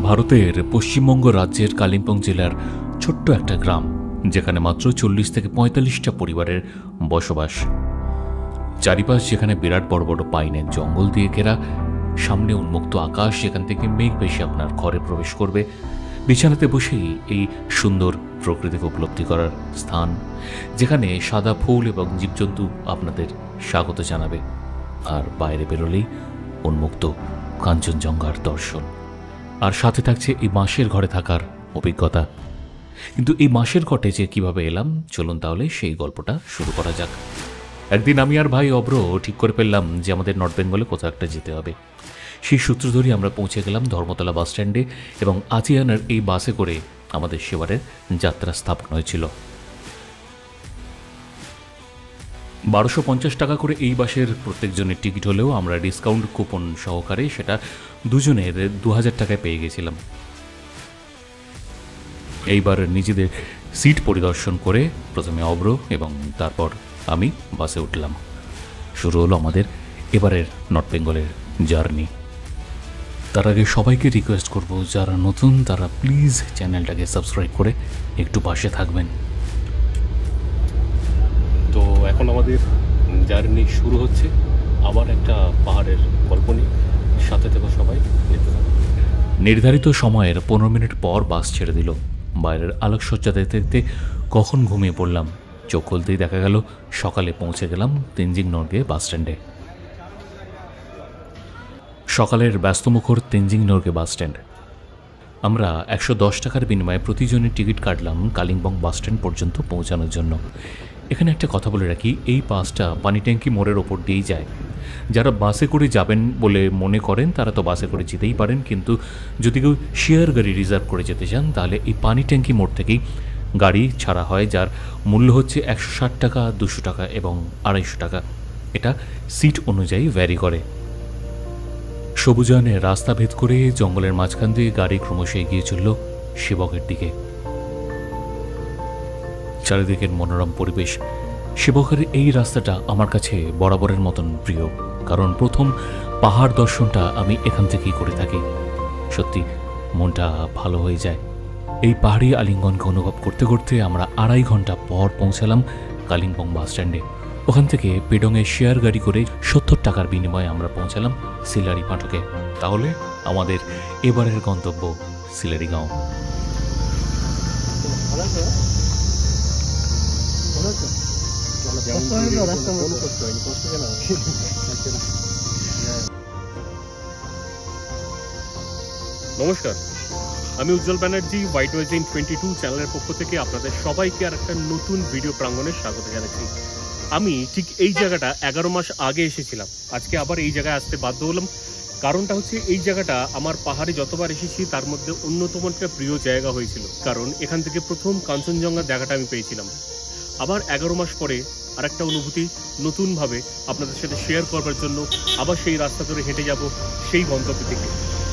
ভারতের পশ্চিমবঙ্গ রাজ্যের কালিম্পং জেলার ছোট্ট একটা গ্রাম, যেখানে মাত্র 40 থেকে 45টা পরিবারের বসবাস। চারিপাশ যেখানে বিরাট বড় বড় পাইনের জঙ্গল দিয়ে ঘেরা, সামনে উন্মুক্ত আকাশ, যেখান থেকে মেঘ ভেসে আপনার ঘরে প্রবেশ করবে। বিছানাতে বসেই এই সুন্দর প্রকৃতিকে উপলব্ধি করার স্থান, যেখানে সাদা ফুল এবং জীবজন্তু আপনাদের স্বাগত জানাবে। আর বাইরে বেরোলেই উন্মুক্ত কাঞ্চনজঙ্ঘার দর্শন, আর সাথে থাকছে এই বাঁশের ঘরে থাকার অভিজ্ঞতা। কিন্তু এই বাঁশের ঘটে যে কিভাবে এলাম, চলুন তাহলে সেই গল্পটা শুরু করা যাক। একদিন আমি আর ভাই অব্র ঠিক করে ফেললাম যে আমাদের নর্থ বেঙ্গলে কোথাও একটা যেতে হবে। সেই সূত্র ধরেই আমরা পৌঁছে গেলাম ধর্মতলা বাস স্ট্যান্ডে, এবং আজিয়ানার এই বাসে করে আমাদের সেবারের যাত্রা স্থাপন হয়েছিল। 1250 টাকা করে এই বাসের প্রত্যেকজনের টিকিট হলেও আমরা ডিসকাউন্ট কুপন সহকারে সেটা দুজনের 2000 টাকায় পেয়ে গেছিলাম। এইবার নিজেদের সিট পরিদর্শন করে প্রথমে অব্র এবং তারপর আমি বাসে উঠলাম। শুরু হলো আমাদের এবারের নর্থ বেঙ্গলের জার্নি। তার আগে সবাইকে রিকোয়েস্ট করব, যারা নতুন তারা প্লিজ চ্যানেলটাকে সাবস্ক্রাইব করে একটু পাশে থাকবেন। তো এখন আমাদের জার্নি শুরু হচ্ছে আবার একটা পাহাড়ের গল্প নিয়ে। সাথে থেকে সবাই যেতে থাকবে। নির্ধারিত সময়ের 15 মিনিট পর বাস ছেড়ে দিল। বাইরের আলোকসজ্জা দেখতে দেখতে কখন ঘুমিয়ে পড়লাম। চোখ খুলতেই দেখা গেল সকালে পৌঁছে গেলাম তেনজিং নর্গে বাস স্ট্যান্ডে। সকালের ব্যস্তমুখর তেনজিং নর্গে বাস স্ট্যান্ড। আমরা 110 টাকার বিনিময়ে প্রতিজনের টিকিট কাটলাম কালিম্পং বাস স্ট্যান্ড পর্যন্ত পৌঁছানোর জন্য। এখানে একটা কথা বলে রাখি, এই বাসটা পানি ট্যাঙ্কি মোড়ের ওপর দিয়েই যায়। যারা বাসে করে যাবেন বলে মনে করেন তারা তো বাসে করে যেতেই পারেন, কিন্তু যদি কেউ শেয়ার গাড়ি রিজার্ভ করে যেতে চান তাহলে এই পানি ট্যাঙ্কি মোড় থেকেই গাড়ি ছাড়া হয়, যার মূল্য হচ্ছে 160 টাকা, 200 টাকা এবং 250 টাকা। এটা সিট অনুযায়ী ভ্যারি করে। সবুজায়নের রাস্তা ভেদ করে জঙ্গলের মাঝখান দিয়ে গাড়ি ক্রমশ এগিয়ে চলল শিবকের দিকে। চারিদিকের মনোরম পরিবেশ। শিবকের এই রাস্তাটা আমার কাছে বরাবরের মতন প্রিয়, কারণ প্রথম পাহাড় দর্শনটা আমি এখান থেকেই করে থাকি। সত্যি মনটা ভালো হয়ে যায়। এই পাহাড়ি আলিঙ্গনকে অনুভব করতে করতে আমরা 2.5 ঘন্টা পর পৌঁছালাম কালিম্পং বাস স্ট্যান্ডে। ওখান থেকে পেডংয়ে শেয়ার গাড়ি করে 70 টাকার বিনিময়ে আমরা পৌঁছালাম সিলারি পাঠকে। তাহলে আমাদের এবারের গন্তব্য সিলারিগাঁও। নমস্কার, আমি উজ্জ্বল ব্যানার্জি, হোয়াইট ওয়েজ ইন 22 চ্যানেলের পক্ষ থেকে আপনাদের সবাইকে আর একটা নতুন ভিডিও প্রাঙ্গণে স্বাগত জানাচ্ছি। আমি ঠিক এই জায়গাটা 11 মাস আগে এসেছিলাম। আজকে আবার এই জায়গায় আসতে বাধ্য হলাম। কারণটা হচ্ছে এই জায়গাটা আমার পাহাড়ে যতবার এসেছি তার মধ্যে অন্যতম একটা প্রিয় জায়গা হয়েছিল, কারণ এখান থেকে প্রথম কাঞ্চনজঙ্ঘার জায়গাটা আমি পেয়েছিলাম। আবার 11 মাস পরে আর একটা অনুভূতি নতুনভাবে আপনাদের সাথে শেয়ার করবার জন্য আবার সেই রাস্তা ধরে হেঁটে যাব সেই গন্তব্য থেকে।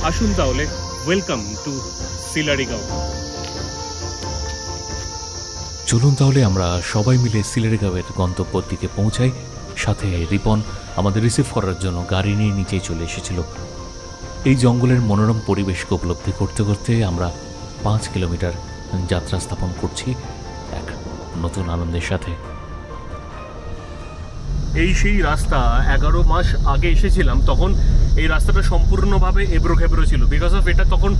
আসুন তাহলে, ওয়েলকাম টু সিলারিগাঁও। চলুন তাহলে আমরা সবাই মিলে সিলারিগাঁওয়ের গন্তব্যের দিকে পৌঁছাই। সাথে রিপন আমাদের রিসিভ করার জন্য গাড়ি নিয়ে নিচেই চলে এসেছিল। এই জঙ্গলের মনোরম পরিবেশকে উপলব্ধি করতে করতে আমরা 5 কিলোমিটার যাত্রা স্থাপন করছি এক নতুন আনন্দের সাথে। এই সেই রাস্তা 11 মাস আগে এসেছিলাম, তখন এই রাস্তাটা সম্পূর্ণভাবে এবড়ো খেবড়ো ছিল। বিকজ অফ এটা তখন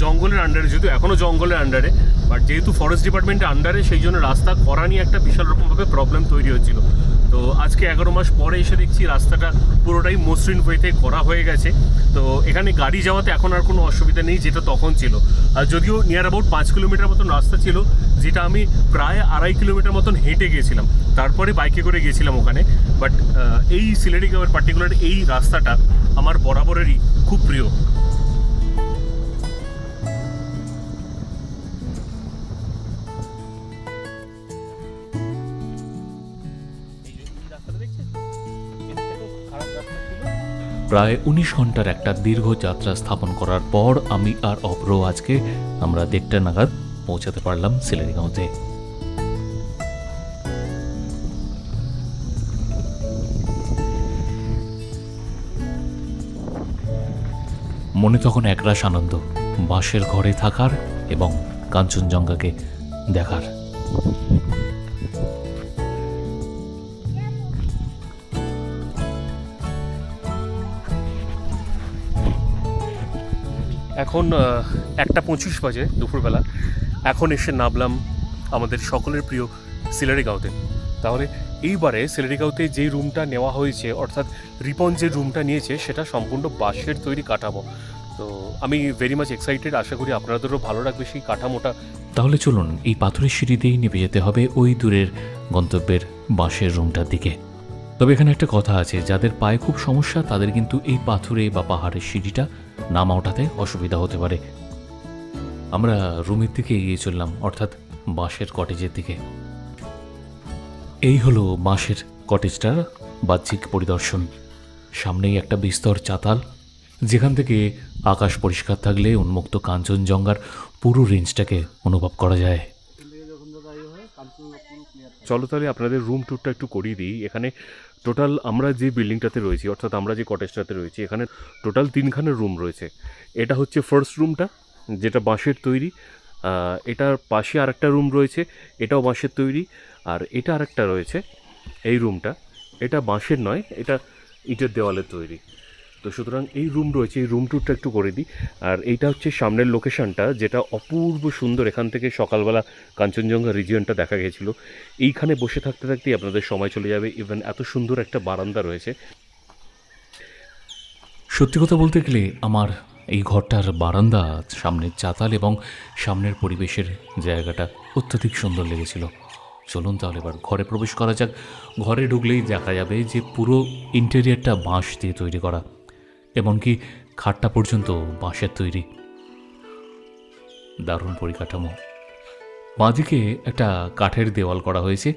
জঙ্গলের আন্ডারে, যদিও এখনও জঙ্গলের আন্ডারে, বাট যেহেতু ফরেস্ট ডিপার্টমেন্টের আন্ডারে, সেই জন্য রাস্তা করা নিয়ে একটা বিশাল রকমভাবে প্রবলেম তৈরি হচ্ছিল। তো আজকে 11 মাস পরে এসে দেখছি রাস্তাটা পুরোটাই মসৃণ ওয়েতে করা হয়ে গেছে। তো এখানে গাড়ি যাওয়াতে এখন আর কোনো অসুবিধা নেই, যেটা তখন ছিল। আর যদিও নিয়ার অ্যাবাউট 5 কিলোমিটার মতন রাস্তা ছিল, যেটা আমি প্রায় 2.5 কিলোমিটার মতন হেঁটে গিয়েছিলাম, তারপরে বাইকে করে গিয়েছিলাম ওখানে। বাট এই সিলারিগাঁওয়ের পার্টিকুলার এই রাস্তাটা আমার বরাবরেরই খুব প্রিয়। প্রায় 19 ঘন্টার একটা দীর্ঘ যাত্রা স্থাপন করার পর আমি আর অব্র আজকে আমরা 1:30 নাগাদ পৌঁছাতে পারলাম সিলারিগাঁওতে। মনে তখন একরাশ আনন্দ। বাঁশের ঘরে থাকার এবং কাঞ্চনজঙ্ঘাকে দেখার। এখন 1:25 বাজে দুপুরবেলা। এখন এসে নামলাম আমাদের সকলের প্রিয় সিলারিগাঁওতে। তাহলে এইবারে সিলারিগাঁওতে যেই রুমটা নেওয়া হয়েছে, অর্থাৎ রিপন যে রুমটা নিয়েছে, সেটা সম্পূর্ণ বাঁশের তৈরি কাঠামো। তো আমি ভেরি মাচ এক্সাইটেড, আশা করি আপনাদেরও ভালো লাগবে সেই কাঠামোটা। তাহলে চলুন এই পাথরের সিঁড়ি দিয়েই নেমে যেতে হবে ওই দূরের গন্তব্যের বাঁশের রুমটার দিকে। তবে এখানে একটা কথা আছে, যাদের পায়ে খুব সমস্যা তাদের কিন্তু এই পাথরে বা পাহাড়ের সিঁড়িটা নামা ওঠাতে অসুবিধা হতে পারে। আমরা রুমের দিকে এগিয়ে চললাম, অর্থাৎ বাঁশের কটেজের দিকে। এই হলো বাঁশের কটেজটার বাহ্যিক পরিদর্শন। সামনেই একটা বিস্তর চাতাল, যেখান থেকে আকাশ পরিষ্কার থাকলে উন্মুক্ত কাঞ্চনজঙ্ঘার পুরো রেঞ্জটাকে অনুভব করা যায়। চলো তাহলে আপনাদের রুম ট্যুরটা একটু করিয়ে দিই। এখানে টোটাল আমরা যে বিল্ডিংটাতে রয়েছি, অর্থাৎ আমরা যে কটেজটাতে রয়েছি, এখানে টোটাল 3খানের রুম রয়েছে। এটা হচ্ছে ফার্স্ট রুমটা, যেটা বাঁশের তৈরি। এটার পাশে আরেকটা রুম রয়েছে, এটাও বাঁশের তৈরি। আর এটা আরেকটা রয়েছে, এই রুমটা, এটা বাঁশের নয়, এটা ইটের দেওয়ালের তৈরি। তো সুতরাং এই রুম রয়েছে, এই রুম ট্যুরটা একটু করে দিই। আর এইটা হচ্ছে সামনের লোকেশনটা, যেটা অপূর্ব সুন্দর। এখান থেকে সকালবেলা কাঞ্চনজঙ্ঘা রিজিয়নটা দেখা গেছিলো। এইখানে বসে থাকতে থাকতেই আপনাদের সময় চলে যাবে। ইভেন এত সুন্দর একটা বারান্দা রয়েছে। সত্যি কথা বলতে গেলে আমার এই ঘরটার বারান্দা, সামনের চাতাল এবং সামনের পরিবেশের জায়গাটা অত্যধিক সুন্দর লেগেছিল। চলুন তাহলে এবার ঘরে প্রবেশ করা যাক। ঘরে ঢুকলেই দেখা যাবে যে পুরো ইন্টেরিয়ারটা বাঁশ দিয়ে তৈরি করা, এমনকি খাটটা পর্যন্ত বাঁশের তৈরি। দারুণ পরিকাঠামো। বাঁদিকে একটা কাঠের দেওয়াল করা হয়েছে,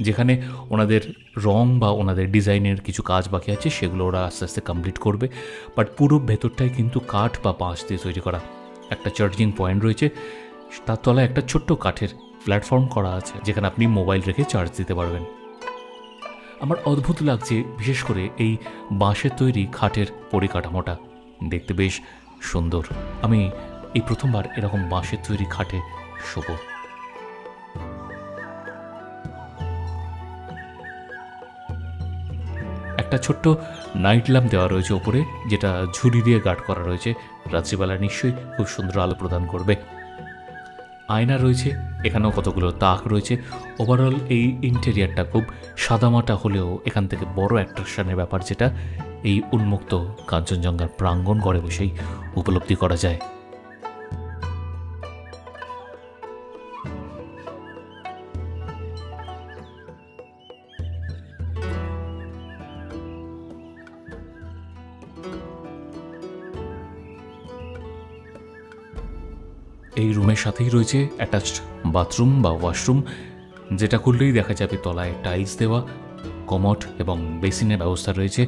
যেখানে ওনাদের রং বা ওনাদের ডিজাইনের কিছু কাজ বাকি আছে, সেগুলো ওরা আস্তে আস্তে কমপ্লিট করবে। বাট পুরো ভেতরটাই কিন্তু কাঠ বা বাঁশ দিয়ে তৈরি করা। একটা চার্জিং পয়েন্ট রয়েছে, তার তলায় একটা ছোট্ট কাঠের প্ল্যাটফর্ম করা আছে, যেখানে আপনি মোবাইল রেখে চার্জ দিতে পারবেন। আমার অদ্ভুত লাগছে বিশেষ করে এই বাঁশের তৈরি খাটের পরিকাঠামোটা, দেখতে বেশ সুন্দর। আমি এই প্রথমবার এরকম বাঁশের তৈরি খাটে শোবো। একটা ছোট্ট নাইট ল্যাম্প দেওয়া রয়েছে ওপরে, যেটা ঝুড়ি দিয়ে গার্ড করা রয়েছে। রাত্রিবেলা নিশ্চয়ই খুব সুন্দর আলো প্রদান করবে। আয়না রয়েছে, এখানেও কতগুলো তাক রয়েছে। ওভারঅল এই ইন্টেরিয়ারটা খুব সাদামাটা হলেও এখান থেকে বড় অ্যাট্রাকশনের ব্যাপার, যেটা এই উন্মুক্ত কাঞ্চনজঙ্ঘার প্রাঙ্গণ ঘরে বসেই উপলব্ধি করা যায়। এই রুমের সাথেই রয়েছে অ্যাটাচড বাথরুম বা ওয়াশরুম, যেটা খুললেই দেখা যাবে তলায় টাইলস দেওয়া, কমোড এবং বেসিনের ব্যবস্থা রয়েছে।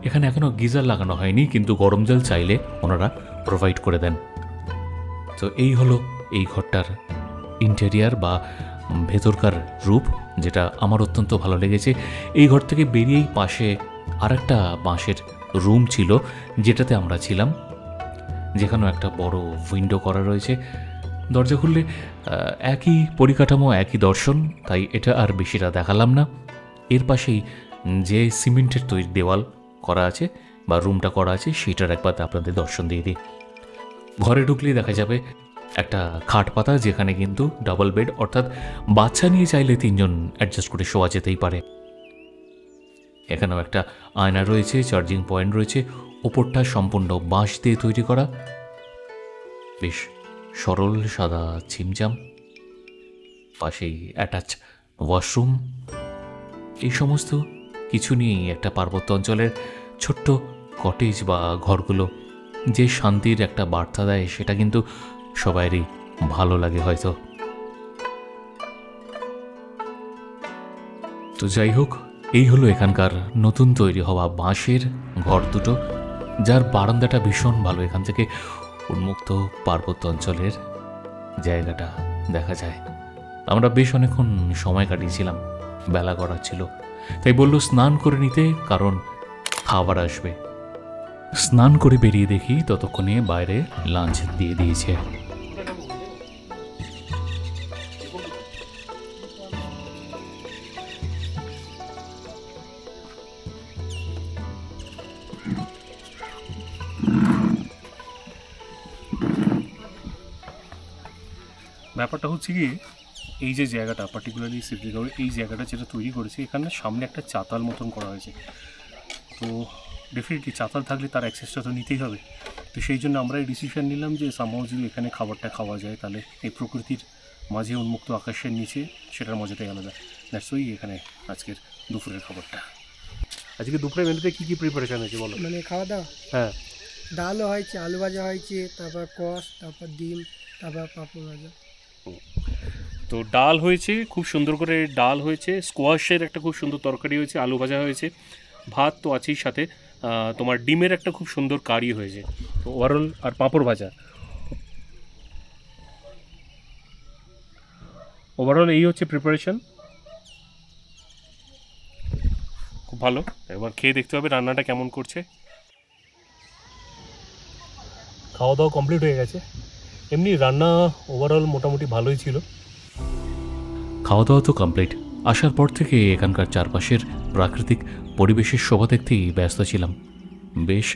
এখানে এখনও গিজার লাগানো হয়নি, কিন্তু গরম জল চাইলে ওনারা প্রোভাইড করে দেন। তো এই হলো এই ঘরটার ইন্টেরিয়ার বা ভেতরকার রূপ, যেটা আমার অত্যন্ত ভালো লেগেছে। এই ঘর থেকে বেরিয়েই পাশে আরেকটা বাঁশের রুম ছিল, যেটাতে আমরা ছিলাম, যেখানেও একটা বড় উইন্ডো করা রয়েছে। দরজা খুললে একই পরিকাঠামো, একই দর্শন, তাই এটা আর বেশিটা দেখালাম না। এর পাশেই যে সিমেন্টের তৈরি দেওয়াল করা আছে বা রুমটা করা আছে, সেটার একবার আপনাদের দর্শন দিয়ে দিই। ঘরে ঢুকলেই দেখা যাবে একটা খাট পাতা, যেখানে কিন্তু ডাবল বেড, অর্থাৎ বাচ্চা নিয়ে চাইলে 3জন অ্যাডজাস্ট করে শোয়া যেতেই পারে। এখানেও একটা আয়না রয়েছে, চার্জিং পয়েন্ট রয়েছে। ওপরটা সম্পূর্ণ বাঁশ দিয়ে তৈরি করা, বেশ সরল সাদা ছিমছাম। পাশেই অ্যাটাচ ওয়াশরুম। এই সমস্ত কিছু নিয়েই একটা পার্বত্য অঞ্চলের ছোট্ট কটেজ বা ঘরগুলো যে শান্তির একটা বার্তা দেয়, সেটা কিন্তু সবারই ভালো লাগে হয়তো। তো যাই হোক, এই হলো এখানকার নতুন তৈরি হওয়া বাঁশের ঘর দুটো, যার বারান্দাটা ভীষণ ভালো। এখান থেকে উন্মুক্ত পার্বত্য অঞ্চলের জায়গাটা দেখা যায়। আমরা বেশ অনেকক্ষণ সময় কাটিয়েছিলাম, বেলা গড়াচ্ছিল, তাই বলল স্নান করে নিতে, কারণ খাবার আসবে। স্নান করে বেরিয়ে দেখি ততক্ষণে বাইরে লাঞ্চ দিয়ে দিয়েছে। ব্যাপারটা হচ্ছে কি, এই যে জায়গাটা পার্টিকুলারলি সিদ্ধিগাঁওয়ে এই জায়গাটা যেটা তৈরি করেছে, এখানে সামনে একটা চাতাল মতন করা হয়েছে। তো ডেফিনেটলি চাতাল থাকলে তার অ্যাক্সেসটা তো নিতেই হবে। তো সেই জন্য আমরা এই ডিসিশন নিলাম যে সামহাও যদি এখানে খাবারটা খাওয়া যায় তাহলে এই প্রকৃতির মাঝে উন্মুক্ত আকাশের নিচে সেটার মজাটাই আলাদা। দ্যাটস ওই এখানে আজকের দুপুরের খাবারটা। আজকে দুপুরের মেনুতে কী কী প্রিপারেশান আছে বলো? মানে খাওয়া দাওয়া, হ্যাঁ, ডালও হয়েছে, আলু ভাজা হয়েছে, তারপর কষ, তারপর ডিম, তারপর পাঁপড় ভাজা। তো ডাল হয়েছে, খুব সুন্দর করে ডাল হয়েছে, স্কোয়াশের একটা খুব সুন্দর তরকারি হয়েছে, আলু ভাজা হয়েছে, ভাত তো আছেই, সাথে তোমার ডিমের একটা খুব সুন্দর কারি হয়েছে, তো ওভারঅল আর পাঁপড় ভাজা। ওভারঅল এই হচ্ছে প্রিপারেশন, খুব ভালো। একবার খেয়ে দেখতে হবে রান্নাটা কেমন করছে। খাওয়া দাওয়া কমপ্লিট হয়ে গেছে, এমনি রান্না ওভারঅল মোটামুটি ভালোই ছিল। খাওয়া দাওয়া তো কমপ্লিট। আসার পর থেকে এখানকার চারপাশের প্রাকৃতিক পরিবেশের শোভা দেখতেই ব্যস্ত ছিলাম। বেশ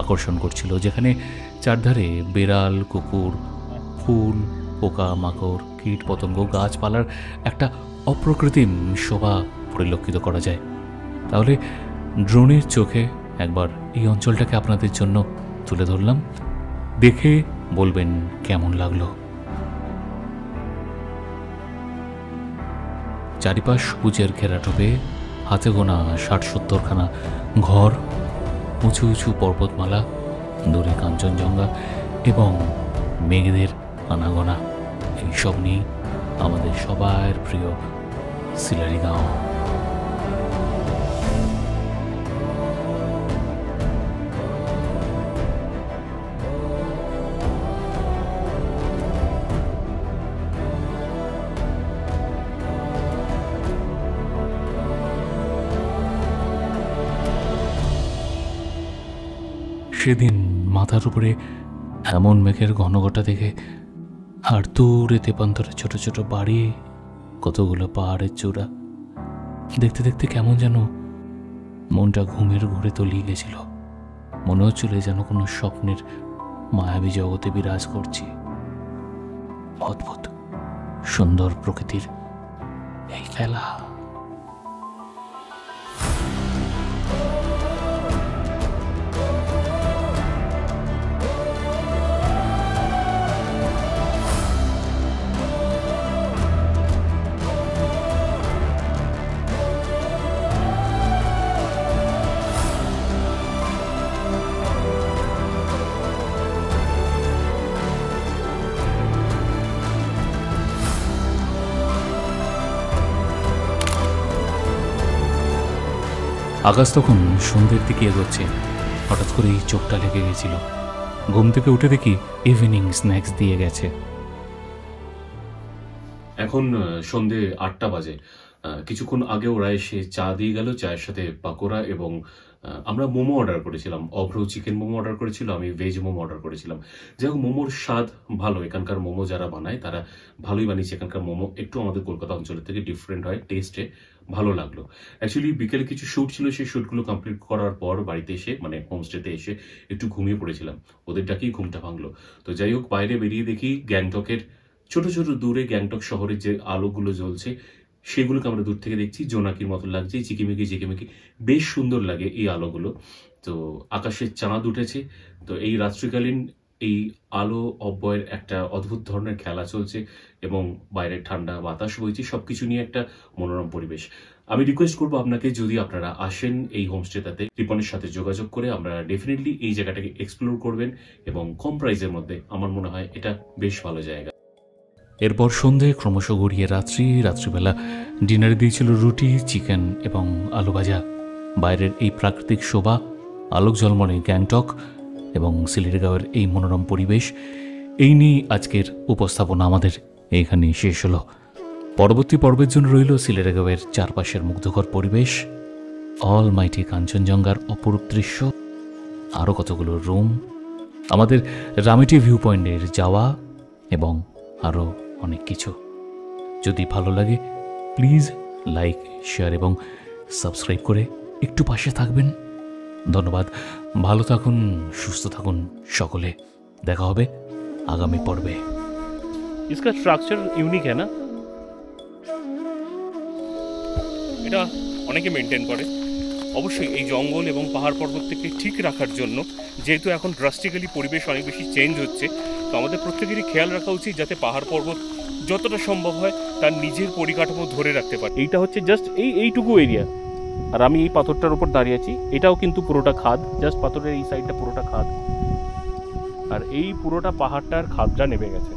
আকর্ষণ করছিল, যেখানে চারধারে বেড়াল, কুকুর, ফুল, পোকা মাকড়, কীট পতঙ্গ, গাছপালার একটা অপ্রকৃতিম শোভা পরিলক্ষিত করা যায়। তাহলে ড্রোনের চোখে একবার এই অঞ্চলটাকে আপনাদের জন্য তুলে ধরলাম, দেখে বলবেন কেমন লাগলো। চারিপাশ সবুজের ঘেরাটোপে হাতে গোনা ৬০-৭০খানা ঘর, উঁচু উঁচু পর্বতমালা, দূরে কাঞ্চনজঙ্ঘা এবং মেঘেদের আনাগোনা, এইসব নিয়ে আমাদের সবার প্রিয় সিলারিগাঁও। সেদিন মাথার উপরে এমন মেঘের ঘনঘটা দেখে, আর দূরে তেপান্তরে ছোট ছোট বাড়ি, কতগুলো পাহাড়ের চূড়া দেখতে দেখতে কেমন যেন মনটা ঘুমের ঘুরে তলিয়ে গেছিল। মনে হচ্ছিল যেন কোনো স্বপ্নের মায়াবী জগতে বিরাজ করছি। অদ্ভুত সুন্দর প্রকৃতির এই খেলা। আকাশ তখন সন্ধ্যের দিকে এগোচ্ছে। হঠাৎ করেই চোখটা লেগে গেছিল। ঘুম থেকে উঠে দেখি ইভিনিং স্ন্যাক্স দিয়ে গেছে। এখন সন্ধে ৮টা বাজে। কিছুক্ষণ আগে ওরা এসে চা দিয়ে গেল, চায়ের সাথে পাকোড়া এবং আমরা মোমো অর্ডার করেছিলাম। অভ্র চিকেন মোমো অর্ডার করেছিল, আমি ভেজ মোমো অর্ডার করেছিলাম। যাই হোক, মোমোর স্বাদ ভালো। এখানকার মোমো যারা বানায় তারা ভালোই বানিয়েছে। এখানকার মোমো একটু আমাদের কলকাতা অঞ্চলের থেকে ডিফারেন্ট হয়, টেস্টে ভালো লাগলো। অ্যাকচুয়ালি বিকেলে কিছু শ্যুট ছিল, সেই শ্যুটগুলো কমপ্লিট করার পর বাড়িতে এসে, মানে হোমস্টেতে এসে একটু ঘুমিয়ে পড়েছিলাম। ওদের ডাকেই ঘুমটা ভাঙলো। তো যাই হোক, বাইরে বেরিয়ে দেখি গ্যাংটকের ছোট ছোট দূরে গ্যাংটক শহরের যে আলোগুলো জ্বলছে সেগুলোকে আমরা দূর থেকে দেখছি। জোনাকির মতো লাগছে, চিকিমিকি চিকিমিকি, বেশ সুন্দর লাগে এই আলোগুলো। তো আকাশে চাঁদ উঠেছে। তো এই রাত্রিকালীন এই আলো অব্যয়ের একটা অদ্ভুত ধরনের খেলা চলছে এবং বাইরে ঠান্ডা বাতাস বইছে, সবকিছু নিয়ে একটা মনোরম পরিবেশ। আমি রিকোয়েস্ট করবো আপনাকে, যদি আপনারা আসেন এই হোমস্টেটাতে, রিপনের সাথে যোগাযোগ করে আমরা ডেফিনেটলি এই জায়গাটাকে এক্সপ্লোর করবেন এবং কম প্রাইসের মধ্যে। আমার মনে হয় এটা বেশ ভালো জায়গা। এরপর সন্ধে ক্রমশ গড়িয়ে রাত্রিবেলা ডিনারে দিয়েছিল রুটি, চিকেন এবং আলু ভাজা। বাইরের এই প্রাকৃতিক শোভা, আলোক ঝলমলে গ্যাংটক এবং সিলেটগাঁওয়ের এই মনোরম পরিবেশ, এই নিয়ে আজকের উপস্থাপনা আমাদের এইখানেই শেষ হলো। পরবর্তী পর্বের জন্য রইল সিলেটগাঁওয়ের চারপাশের মুগ্ধকর পরিবেশ, অলমাইটি কাঞ্চনজঙ্ঘার অপরূপ দৃশ্য আরও কতগুলো রুম, আমাদের রামেটি ভিউ পয়েন্টের যাওয়া এবং আরও অনেক কিছু। যদি ভালো লাগে প্লিজ লাইক, শেয়ার এবং সাবস্ক্রাইব করে একটু পাশে থাকবেন। ধন্যবাদ। ভালো থাকুন, সুস্থ থাকুন সকলে। দেখা হবে আগামী পর্বে। इसका स्ट्राक्चर यूनिक है ना, এটা অনেকে মেনটেন করে। অবশ্যই এই জঙ্গল এবং পাহাড় পর্বতকে ঠিক রাখার জন্য, যেহেতু এখন ড্রাস্টিক্যালি পরিবেশ অনেক বেশি চেঞ্জ হচ্ছে, তো আমাদের প্রত্যেকেরই খেয়াল রাখা উচিত যাতে পাহাড় পর্বত যতটা সম্ভব হয় তার নিজের পরিকাঠামো ধরে রাখতে পারে। এইটা হচ্ছে জাস্ট এইটুকু এরিয়া, আর আমি এই পাথরটার উপর দাঁড়িয়ে আছি, এটাও কিন্তু পুরোটা খাদ, জাস্ট পাথরের এই সাইডটা পুরোটা খাদ, আর এই পুরোটা পাহাড়টার খাদটা নেমে গেছে।